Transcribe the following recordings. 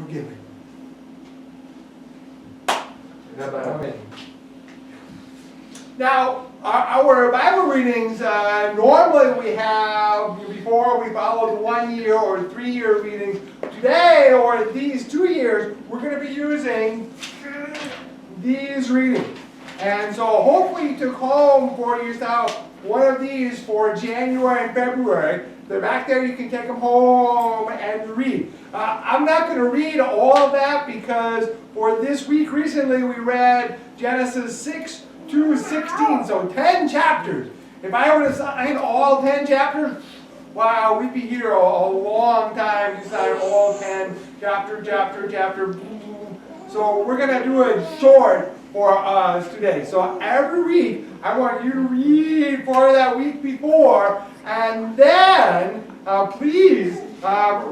forgiven. Amen. Now, our Bible readings, normally we have, before we followed 1 year or 3 year readings. Today, or these 2 years, we're going to be using these readings. And so hopefully you took home for yourself one of these for January and February. They're back there, you can take them home and read. I'm not going to read all of that because for this week recently we read Genesis 6 to 16, so 10 chapters. If I were to sign all 10 chapters, wow, we'd be here a long time to sign all 10 chapter. So we're going to do it short for us today. So every week, I want you to read for that week before, and then please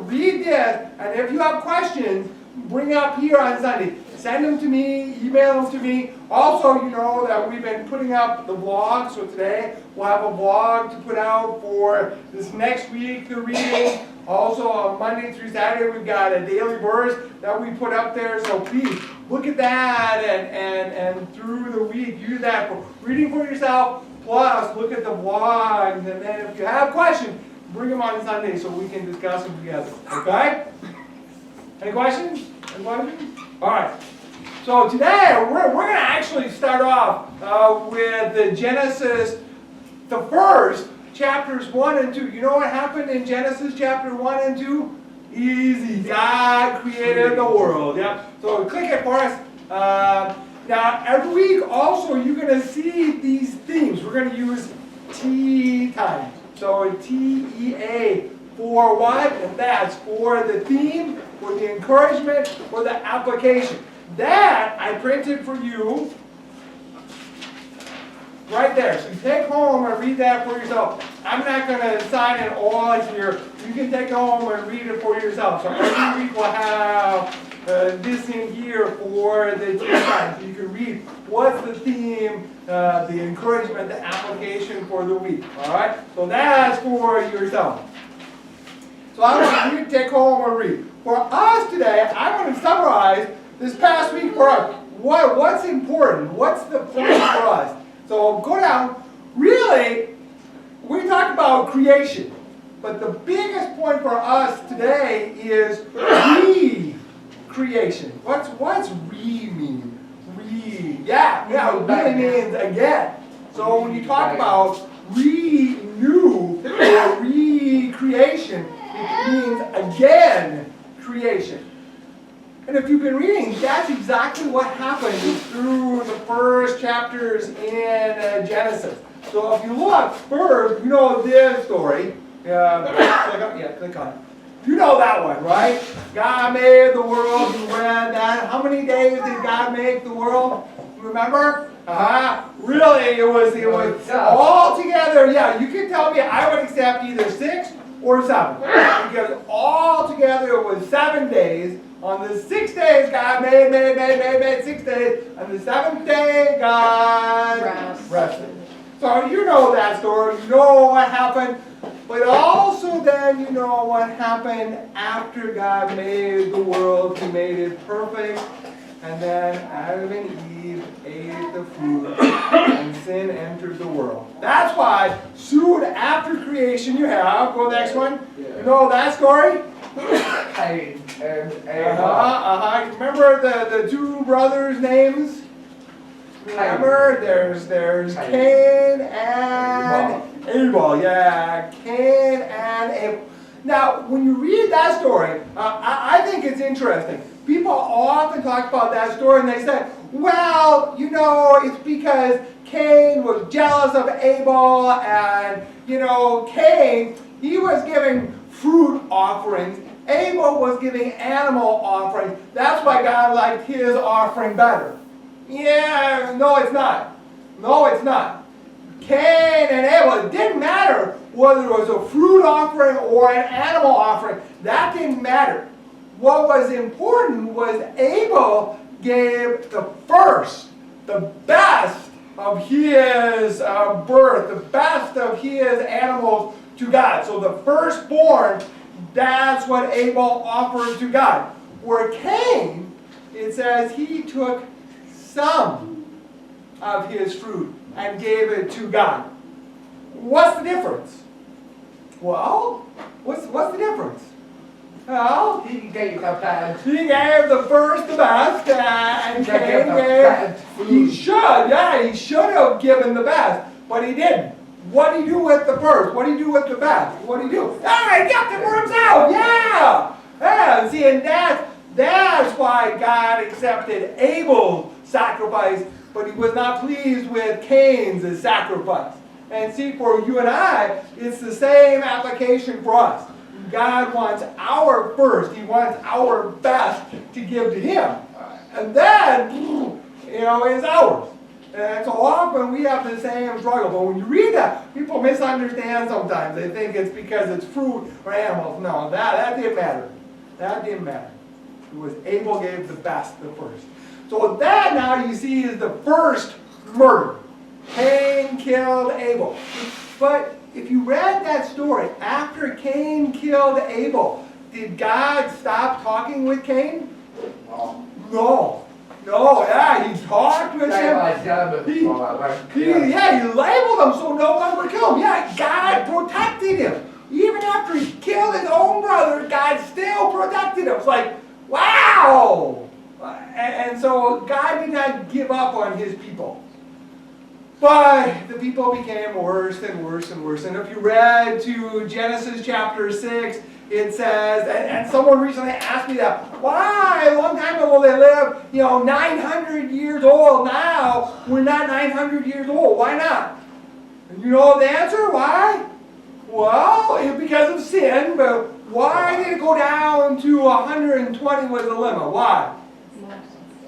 read this, and if you have questions, bring it up here on Sunday. Send them to me, email them to me. Also, you know that we've been putting up the vlog, so today we'll have a vlog to put out for this next week, the reading. Also, on Monday through Saturday, we've got a daily verse that we put up there, so please look at that and through the week, use that for reading for yourself, plus look at the vlogs, and then if you have questions, bring them on Sunday so we can discuss them together, okay? Any questions? Any questions? All right. So today, we're going to actually start off with the Genesis, the first, chapters 1 and 2. You know what happened in Genesis chapter 1 and 2? Easy. God created the world. Yeah. So click it for us. Now, every week also, you're going to see these themes. We're going to use T times. So TEA for what? And that's for the theme, for the encouragement, for the application. That I printed for you right there. So you take home and read that for yourself. I'm not going to sign it all here. You can take it home and read it for yourself. So every week we'll have this in here for the time. So you can read what's the theme, the encouragement, the application for the week. All right? So that's for yourself. So I want you to take home and read. For us today, I want to summarize this past week for us. What's important? What's the point for us? So go down. Really, we talked about creation. But the biggest point for us today is re-creation. What's re mean? Re. Yeah, it really means again. So when you talk about renew or recreation, it means again creation. And if you've been reading, that's exactly what happened through the first chapters in Genesis. So if you look first, you know this story. Click on it. You know that one, right? God made the world. You read that. How many days did God make the world? Remember? Really, it was all together. Yeah, you can tell me. I would accept either 6 or 7, because all together it was 7 days. On the 6 days, God made 6 days. On the 7th day, God rested. So you know that story. You know what happened. But also then you know what happened after God made the world. He made it perfect. And then Adam and Eve ate the fruit and sin entered the world. That's why soon after creation you have, go next one. Yeah. You know that story? Cain and Abel. Remember the 2 brothers' names? Remember? There's Cain and Abel. Yeah, Cain and Abel. Now, when you read that story, I think it's interesting. People often talk about that story and they say, well, you know, it's because Cain was jealous of Abel and, you know, Cain, he was giving fruit offerings. Abel was giving animal offerings. That's why God liked his offering better. Yeah, no, it's not. No, it's not. Cain and Abel, it didn't matter whether it was a fruit offering or an animal offering. That didn't matter. What was important was Abel gave the first, the best of his birth, the best of his animals to God. So the firstborn, that's what Abel offered to God. Where Cain, it says he took some of his fruit and gave it to God. What's the difference? Well, what's the difference? Well, He gave the best. he gave the first the best, and He gave Cain the gave. best He food. he should have given the best, but he didn't. What did he do with the first? What did he do with the best? What did he do? He kept it for himself. Yeah. See, and that's why God accepted Abel's sacrifice, but he was not pleased with Cain's sacrifice. And see, for you and I, it's the same application for us. God wants our first. He wants our best to give to him. And then, it's ours. And so often we have the same struggle. But when you read that, people misunderstand sometimes. They think it's because it's fruit or animals. No, that didn't matter. That didn't matter. It was Abel gave the best, the first. So that now you see is the first murder. Cain killed Abel. But if you read that story, after Cain killed Abel, did God stop talking with Cain? No. He talked with him. He labeled him so no one would kill him. Yeah, God protected him. Even after he killed his own brother, God still protected him. It's like, wow! And so God did not give up on his people. But the people became worse and worse and worse. And if you read to Genesis chapter 6, it says, and someone recently asked me that, why a long time ago they lived, 900 years old. Now we're not 900 years old. Why not? And you know the answer? Why? Well, it's because of sin, but why did it go down to 120 was the limit? Why?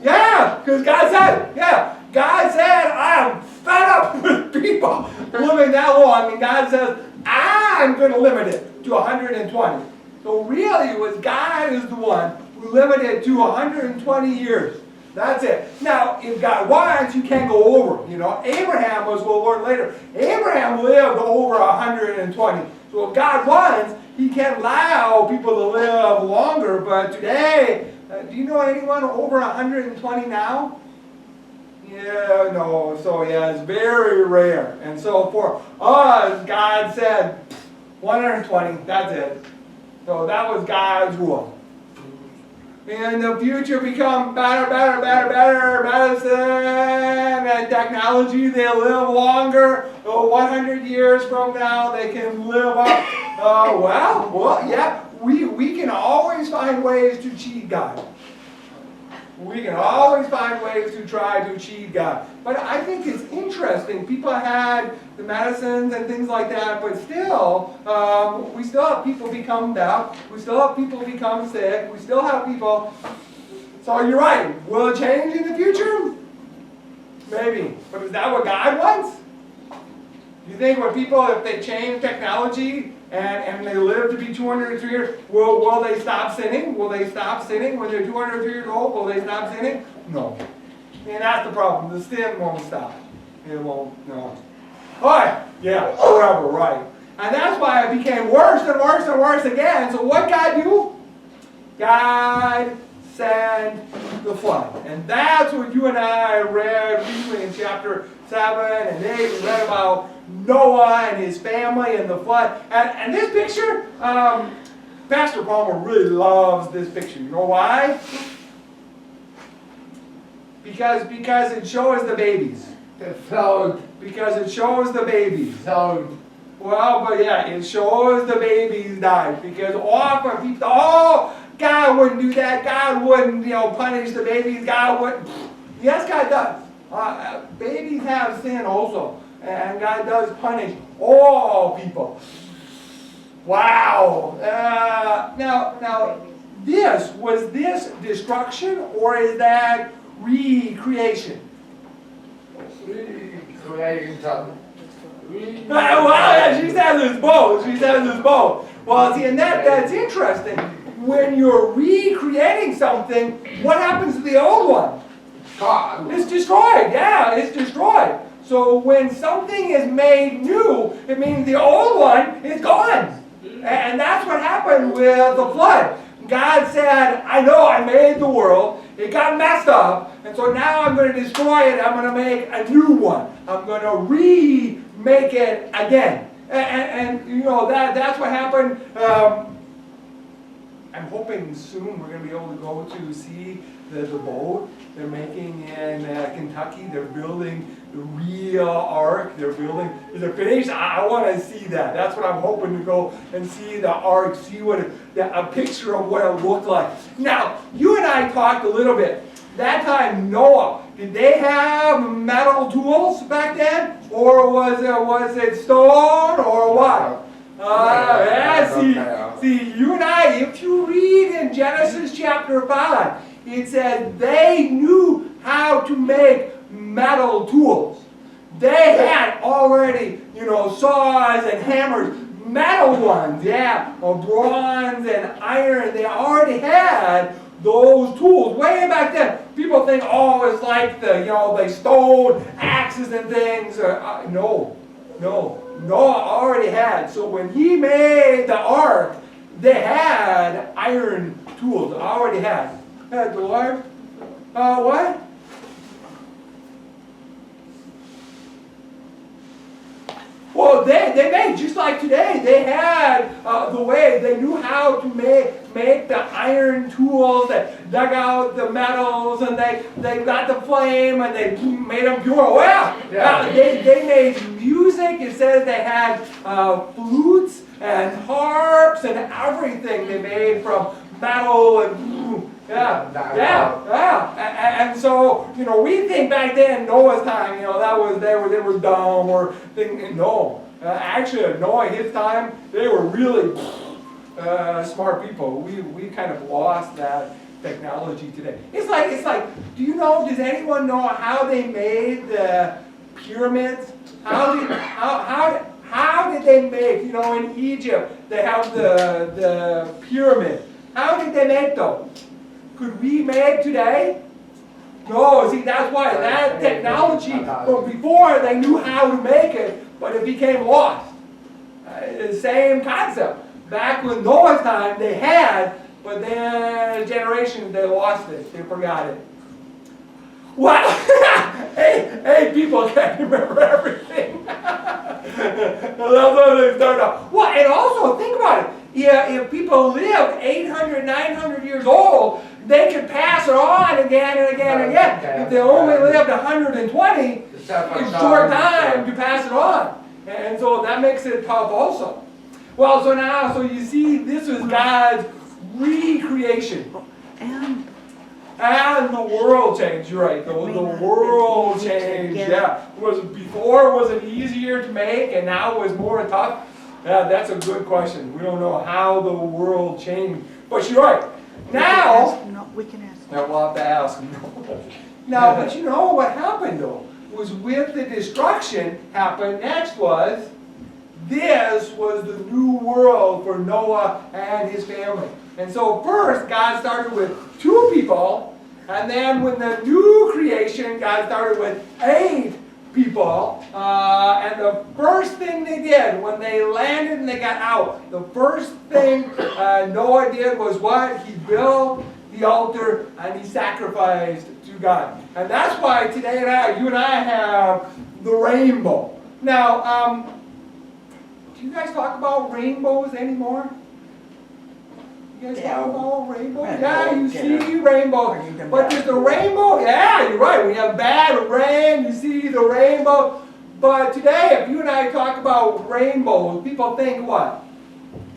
Yeah, because God said it. Yeah, God said, I am fed up with people living that long. And God says, I'm going to limit it to 120. So really, it was God is the one who limited it to 120 years. That's it. Now, if God wants, you can't go over. Abraham was, we'll learn later, Abraham lived over 120. So if God wants, he can allow people to live longer. But today, do you know anyone over 120 now? Yeah, no. So it's very rare. And so for us, God said 120, that's it. So that was God's rule. In the future become better, medicine and technology, they live longer. 100 years from now, they can live up. We can always find ways to cheat God. We can always find ways to try to cheat God. But I think it's interesting. People had the medicines and things like that, but still, we still have people become deaf. We still have people become sick. We still have people. So you're right. Will it change in the future? Maybe. But is that what God wants? You think when people, if they change technology and they live to be 200 years, will they stop sinning? Will they stop sinning when they're 200 years old? Will they stop sinning? No. And that's the problem. The sin won't stop. It won't, no. Alright, yeah, forever, right. And that's why it became worse and worse and worse again. So what God do? God sent the flood. And that's what you and I read recently in chapter 7 and 8. We read about Noah and his family and the flood. And this picture, Pastor Palmer really loves this picture. You know why? Because it shows the babies. Because it shows the babies. Well, but yeah, it shows the babies died. Because often people, God wouldn't do that. God wouldn't, punish the babies. God wouldn't. Yes, God does. Babies have sin also. And God does punish all people. Wow. Now, was this destruction or is that recreation? Recreating something. Well, she says it's both. Well, see, and that's interesting. When you're recreating something, what happens to the old one? It's destroyed. Yeah, it's destroyed. So when something is made new, it means the old one is gone. And that's what happened with the flood. God said, I know I made the world. It got messed up. And so now I'm going to destroy it. I'm going to make a new one. I'm going to remake it again. And you know, that's what happened. I'm hoping soon we're going to be able to go to see the boat they're making in Kentucky. They're building the real ark. They're finished. I want to see that. That's what I'm hoping to go and see the ark, see what a picture of what it looked like. Now, you and I talked a little bit. That time, Noah, did they have metal tools back then? Or was it stone or what? See, you and I, if you read in Genesis chapter 5, it says they knew how to make metal tools. They had already, saws and hammers, metal ones, bronze and iron. They already had those tools way back then. People think, oh, it's like the stone axes and things. No. Noah already had. So when he made the ark, they had iron tools. Already had. The Lord? What? Well, they made, just like today, they had the way, they knew how to make the iron tools that dug out the metals, and they got the flame, and they made them pure. Well, they made music. It says they had flutes and harps and everything they made from metal and and so, we think back then, Noah's time, that was, they were dumb or thinking, no. Actually, Noah, his time, they were really smart people. We kind of lost that technology today. It's like, does anyone know how they made the pyramids? How did they make, in Egypt, they have the pyramid. How did they make those? Could we make today? No, see, that's why that technology, but before they knew how to make it, but it became lost. The same concept. Back when Noah's time, they had, but then generations, they lost it. They forgot it. Wow! hey, people can't remember everything. That's what they start off. Well, and also, think about it. If people lived 800, 900 years old, they could pass it on again and again and again. If they only lived 120, it's a short time to pass it on. And so that makes it tough also. Well, so you see, this is God's recreation. And the world changed, you're right. The world changed, Before was it easier to make and now it was more tough? Yeah, that's a good question. We don't know how the world changed. But you're right. Now, we can ask. Now we'll have to ask. Now, but what happened though? Was with the destruction happened next was, this was the new world for Noah and his family. And so first, God started with 2 people, and then when the new creation, God started with 8 people. And the first thing they did when they landed and they got out, the first thing Noah did was what? He built the altar and he sacrificed to God. And that's why today you and I have the rainbow. Now, do you guys talk about rainbows anymore? You guys talk about rainbows? Yeah, you see rainbow. But there's the rainbow. Yeah, you're right. When you have bad rain, you see the rainbow. But today, if you and I talk about rainbows, people think what?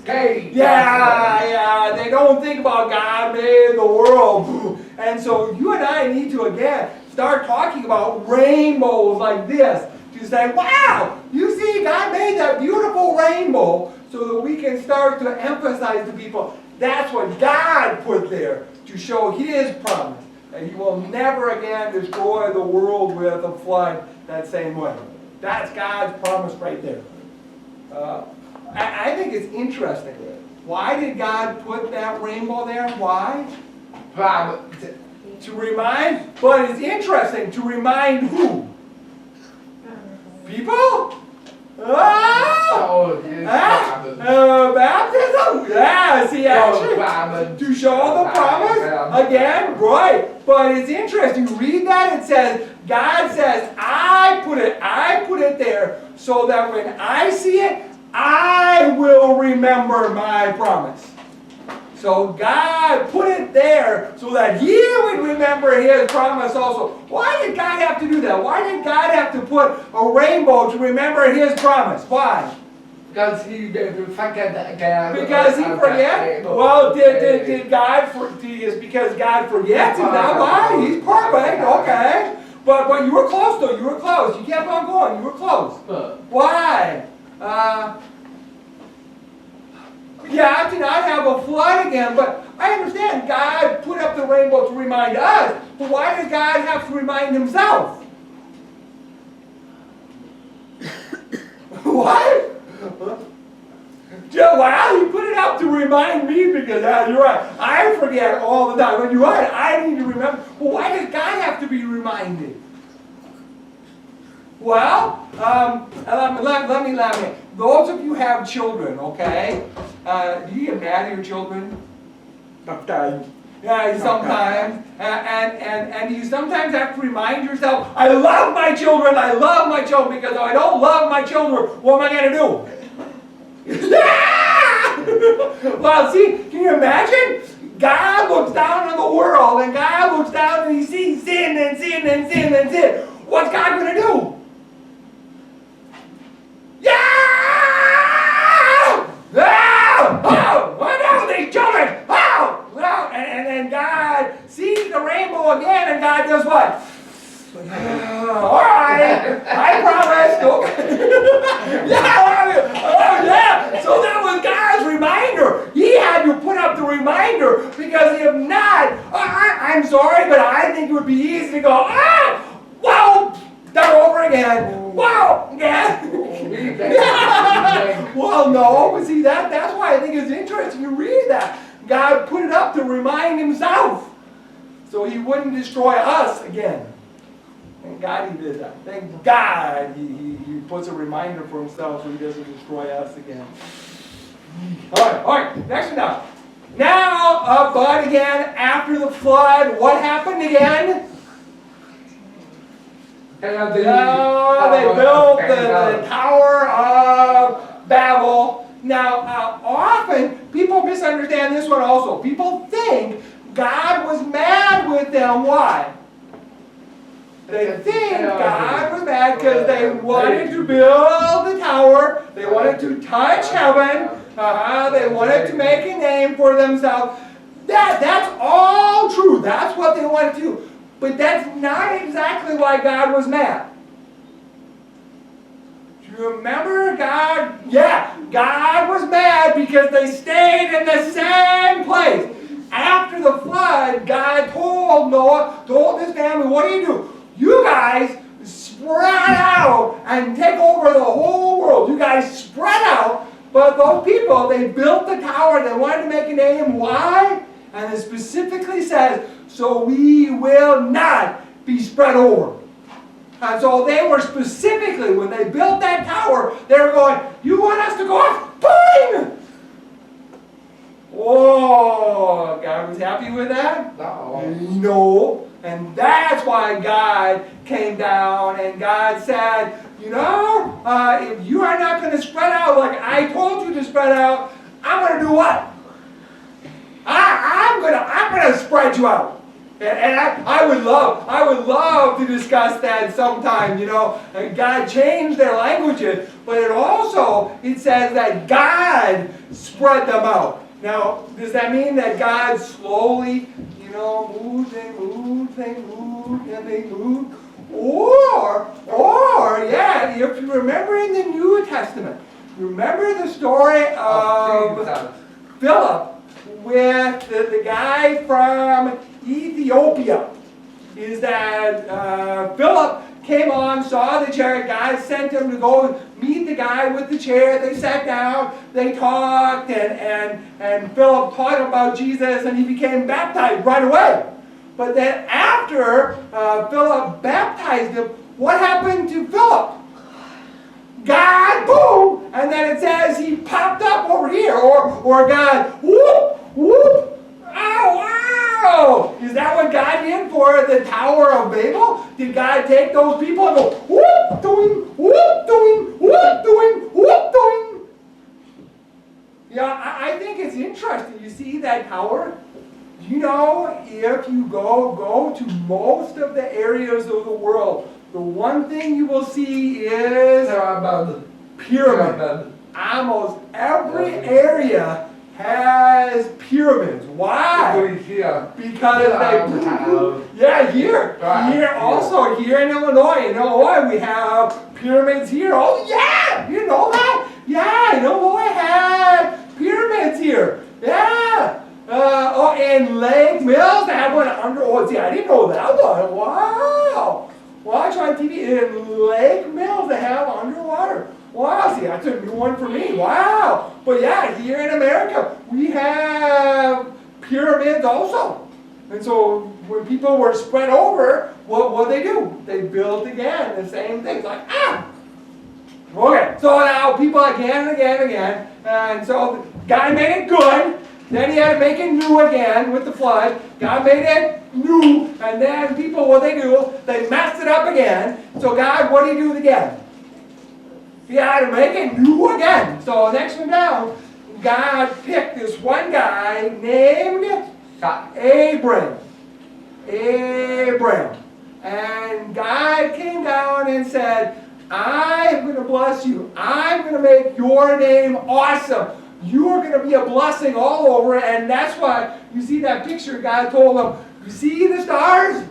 Hey, yeah, they don't think about God made the world. And so you and I need to, again, start talking about rainbows like this. To say, wow, you see, God made that beautiful rainbow so that we can start to emphasize to people that's what God put there to show His promise. And He will never again destroy the world with a flood that same way. That's God's promise right there. I think it's interesting. Why did God put that rainbow there? Why? To remind, but it's interesting, to remind who? People? Oh! Baptism? Yeah, see, actually, to show the promise, again, right. But it's interesting, read that, it says, God says, I put it there, so that when I see it, I will remember my promise. So God put it there so that He would remember His promise also. Why did God have to do that? Why did God have to put a rainbow to remember His promise? Why? Because He forget again. Because He forget? Well, did God is because God forgets? Is that why? He's perfect, okay. But you were close though. You were close. You kept on going. You were close. Why? Yeah, to not have a flood again, but I understand God put up the rainbow to remind us, but why does God have to remind Himself? What? Well, He put it up to remind me because, you're right, I forget all the time. When you're right, I need to remember. Well, why does God have to be reminded? Well, let me. Those of you who have children, okay? Do you get mad at your children? Sometimes. Yeah, sometimes. And you sometimes have to remind yourself, I love my children, because if I don't love my children, what am I going to do? Well, see, can you imagine? God looks down on the world, and God looks down and He sees sin and sin and sin and sin. What's God going to do? These children! And then God sees the rainbow again, and God does what? All right, I promise. Okay. Yeah. So that was God's reminder. He had to put up the reminder because if not, I'm sorry, but I think it would be easy to go, well, start over again. Wow, yeah. Well, no, but see, that's why I think it's interesting to read that. God put it up to remind Himself so He wouldn't destroy us again. Thank God He did that. Thank God He puts a reminder for Himself so He doesn't destroy us again. All right, next one now. Now, but again, after the flood, what happened again? They built the Tower of Babel. Now, often people misunderstand this one also. People think God was mad with them. Why? They think God was mad because they wanted to build the tower. They wanted to touch heaven. They wanted to make a name for themselves. That's all true. That's what they wanted to do. But that's not exactly why God was mad. Do you remember God? Yeah, God was mad because they stayed in the same place. After the flood, God told Noah, told his family, what do? You guys spread out and take over the whole world. You guys spread out, but those people, they built the tower. They wanted to make a name. Why? And it specifically says, so we will not be spread over. And so they were specifically, when they built that tower, they were going, you want us to go off? Boing! Oh, God was happy with that? No. And that's why God came down and God said, you know, if you are not going to spread out like I told you to spread out, I'm going to do what? I'm going to spread you out. And I would love to discuss that sometime, you know. God changed their languages, but it says that God spread them out. Now, does that mean that God slowly, you know, moved and moved and moved and they moved? Or, yeah, if you remember in the New Testament, remember the story of Philip with the guy from Ethiopia. Is that Philip came on, saw the chariot, God sent him to go meet the guy with the chair. They sat down, they talked, and Philip taught him about Jesus, and he became baptized right away. But then after Philip baptized him, what happened to Philip? God, boom, and then it says he popped up over here, or God, whoop, whoop, ow, ow. Is that what God did for the Tower of Babel? Did God take those people and go, whoop, doing, whoop, doing, whoop, doing, whoop, doing? Yeah, I think it's interesting. You see that tower? You know, if you go to most of the areas of the world, the one thing you will see is pyramid. Almost every area has pyramids. Why? Because here also here in Illinois. In Illinois we have pyramids here. Oh yeah, you know that? Yeah, Illinois had pyramids here. Yeah. And Lake Mills, they have one under. Oh, see, I didn't know that one. Wow. Watch on TV. In Lake Mills, they have underwater. Wow, see, that's a new one for me. Wow. But yeah, here in America, we have pyramids also. And so when people were spread over, what they do? They built again the same thing. It's like, Okay, so now people again and again and again. And so God made it good. Then he had to make it new again with the flood. God made it new, and then people, what they do, they messed it up again. So God, what did he do again? He had to make it new again. So next one down, God picked this one guy named Abram. And God came down and said, I'm going to bless you. I'm going to make your name awesome. You are going to be a blessing all over, and that's why you see that picture. God told them, you see the stars?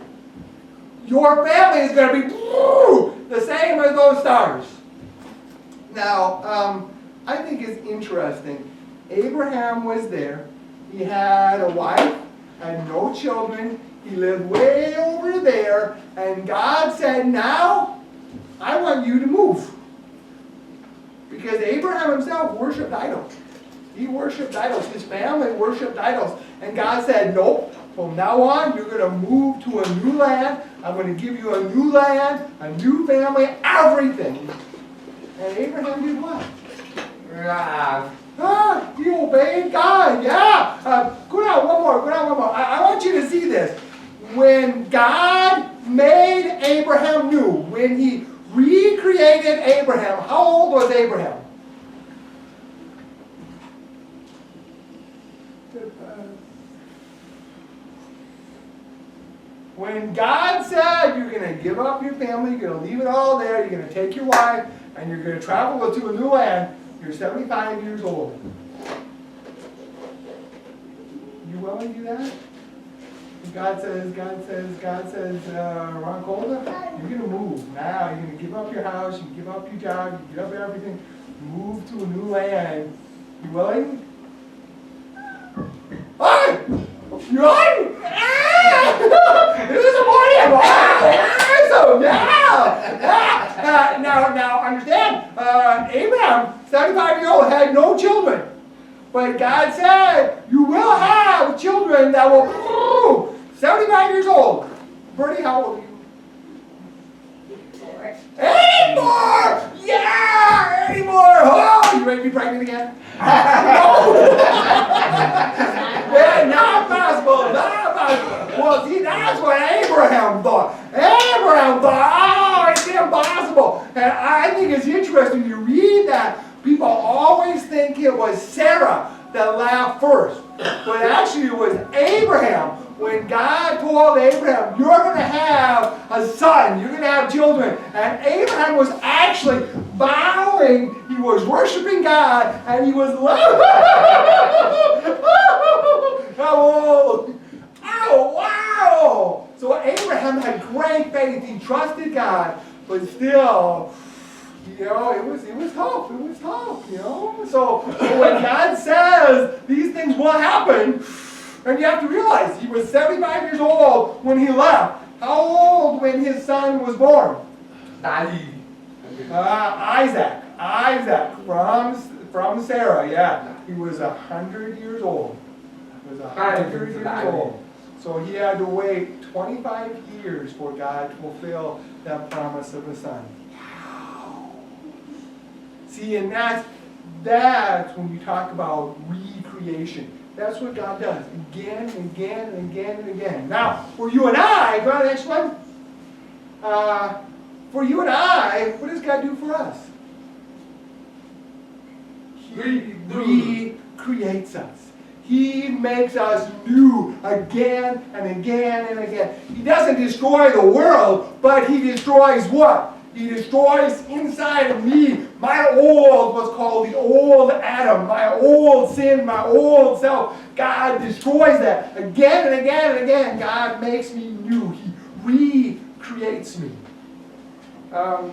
Your family is going to be the same as those stars. Now, I think it's interesting. Abraham was there. He had a wife, had no children. He lived way over there, and God said, now, I want you to move. Because Abraham himself worshipped idols. He worshipped idols. His family worshipped idols. And God said, nope, from now on, you're going to move to a new land. I'm going to give you a new land, a new family, everything. And Abraham did what? He obeyed God. Yeah. Go down one more. I want you to see this. When God made Abraham new, when he recreated Abraham, how old was Abraham? When God said you're going to give up your family, you're going to leave it all there, you're going to take your wife, and you're going to travel to a new land, you're 75 years old. You willing to do that? God says, Ron Colda, you're going to move now. You're going to give up your house, you give up your job, you give up everything, move to a new land. You willing? Hi! You on? This is a morning! Awesome! Yeah! Now, understand, Abraham, 75 years old, had no children. But God said, you will have children that will, 75 years old. Bertie, how old are you? 84! Yeah! 84! Oh, you ready to be pregnant again? Yeah, not possible. Well, see, that's what Abraham thought. Abraham thought, oh, it's impossible. And I think it's interesting. You read that, people always think it was Sarah that laughed first. But actually it was Abraham. When God told Abraham, you're going to have a son, you're going to have children. And Abraham was actually bowing, he was worshiping God, and he was laughing. Oh, wow! So Abraham had great faith, he trusted God, but still, you know, it was tough. It was tough, you know. So when God says these things will happen, and you have to realize he was 75 years old when he left. How old when his son was born? Isaac from Sarah. Yeah, he was 100 years old. He was 100 years old. So he had to wait 25 years for God to fulfill that promise of a son. See, and that's when you talk about recreation. That's what God does again and again and again and again. Now, for you and I, go to the next one. For you and I, what does God do for us? He recreates us. He makes us new again and again and again. He doesn't destroy the world, but He destroys what? He destroys inside of me. My old, what's called the old Adam, my old sin, my old self. God destroys that again and again and again. God makes me new. He recreates me. Have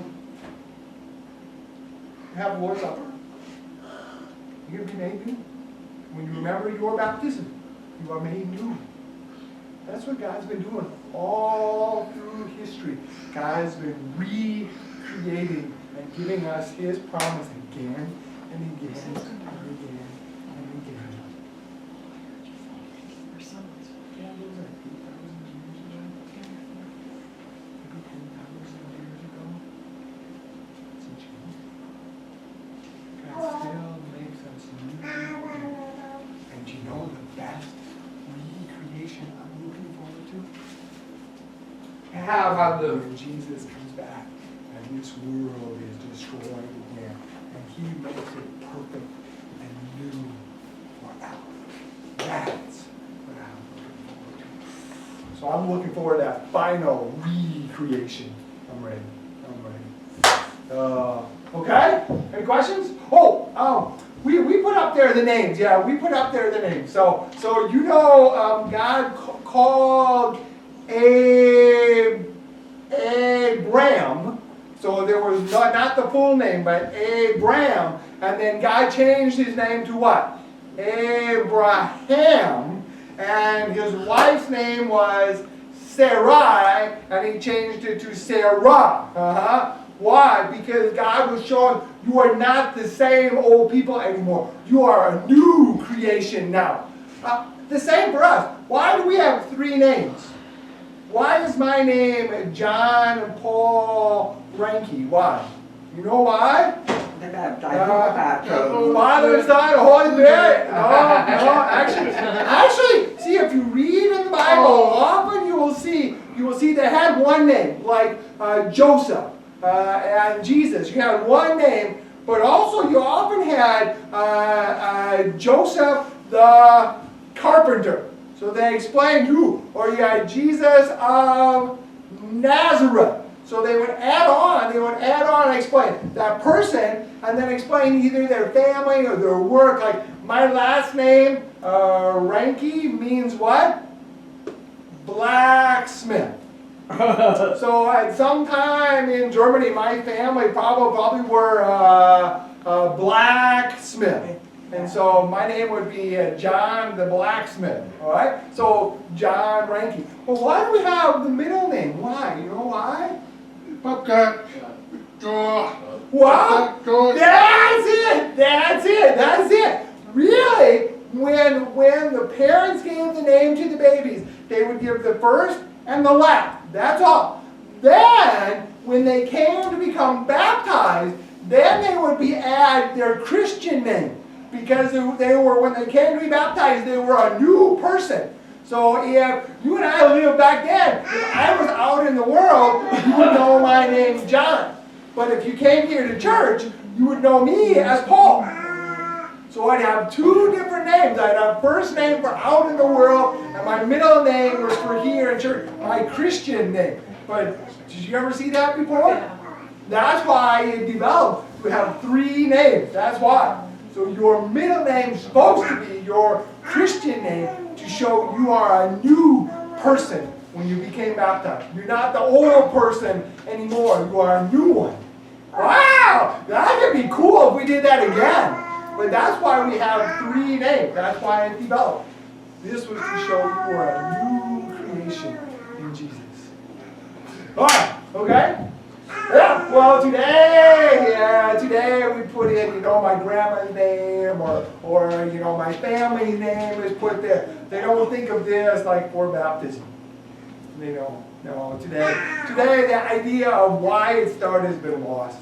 Lord's Supper. You're going to be made new. When you remember your baptism, you are made new. That's what God's been doing all through history. God's been recreating and giving us His promise again and again and again and again. Yeah, those are 8,000 years ago. Maybe 10,000 years ago. God still makes us new. And you know the best recreation I'm looking forward to? How about the When Jesus comes back and this world is destroyed again and He makes it perfect and new forever. That's what I'm looking forward to. So I'm looking forward to that final recreation. I'm ready. Okay? Any questions? We put up there the names. Yeah, we put up there the names. So you know, God called Abram. So there was not the full name, but Abram. And then God changed his name to what? Abraham. And his wife's name was Sarai, and He changed it to Sarah. Why? Because God was showing you are not the same old people anymore. You are a new creation now. The same for us. Why do we have 3 names? Why is my name John Paul Ranke? Why? You know why? They baptized. Father, Son, Holy Spirit. No, actually, see, if you read in the Bible, often you will see they had one name, like Joseph and Jesus. You had one name, but also you often had Joseph the carpenter. So they explained who. Or you had Jesus of Nazareth. So they would add on and explain that person, and then explain either their family or their work. Like my last name, Ranke, means what? Blacksmith. So at some time in Germany, my family probably were blacksmith. And so my name would be John the Blacksmith. All right? So John Ranke. Well, why do we have the middle name? Why? You know why? Wow! That's it! Really, when the parents gave the name to the babies, they would give the first and the last. That's all. Then, when they came to become baptized, then they would add their Christian name. Because they were, when they came to be baptized, they were a new person. So if you and I lived back then, if I was out in the world, you would know my name, John. But if you came here to church, you would know me as Paul. So I'd have 2 different names. I'd have first name for out in the world, and my middle name was for here in church, my Christian name. But did you ever see that before? That's why it developed. You have 3 names. That's why. So your middle name is supposed to be your Christian name to show you are a new person when you became baptized. You're not the old person anymore. You are a new one. Wow! That could be cool if we did that again. But that's why we have 3 names. That's why it developed. This was to show you are a new creation in Jesus. All right, okay? Yeah, well, today we put in, my grandma's name or my family's name is put there. They don't think of this like for baptism. They don't. No, today the idea of why it started has been lost.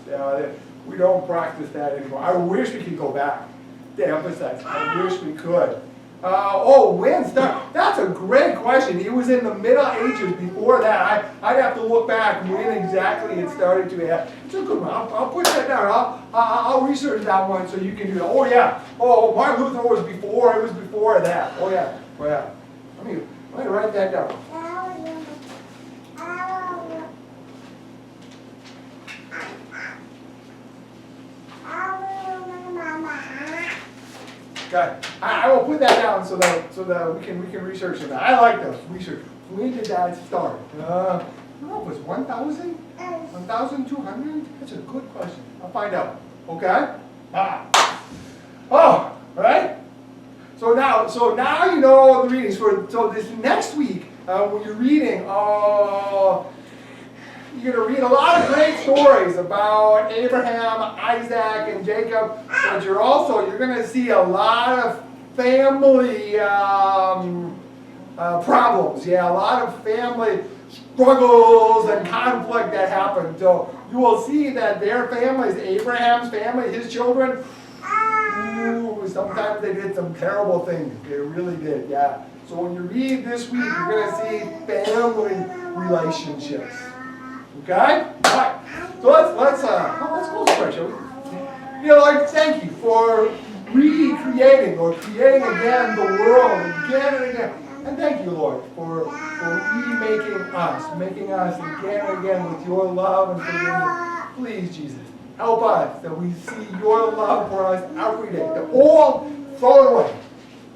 We don't practice that anymore. I wish we could go back to emphasize. I wish we could. When start? That's a great question. It was in the Middle Ages. Before that, I'd have to look back when exactly it started to happen. It's a good one. I'll put that down. I'll research that one so you can do that. Oh yeah. Oh, Martin Luther was before. It was before that. Oh yeah. Oh yeah. Let me write that down. Okay, I will put that down so that we can research it. I like those research. When did that start? I don't know. It was 1,000, 1,200. That's a good question. I'll find out. Okay. All right. So now you know the readings for. So this next week, when you're reading, you're going to read a lot of great stories about Abraham, Isaac, and Jacob, but you're going to see a lot of family problems. Yeah, a lot of family struggles and conflict that happened. So you will see that their families, Abraham's family, his children, sometimes they did some terrible things. They really did, yeah. So when you read this week, you're going to see family relationships. Okay? All right. So let's go to prayer, shall we? Lord, thank you for recreating or creating again the world again and again. And thank you, Lord, for remaking us, making us again and again with your love and forgiveness. Please, Jesus, help us that we see your love for us every day, that all throw it away,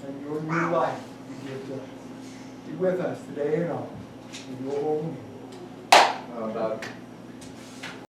and your new life you give to us. Be with us today and all. In your holy name. About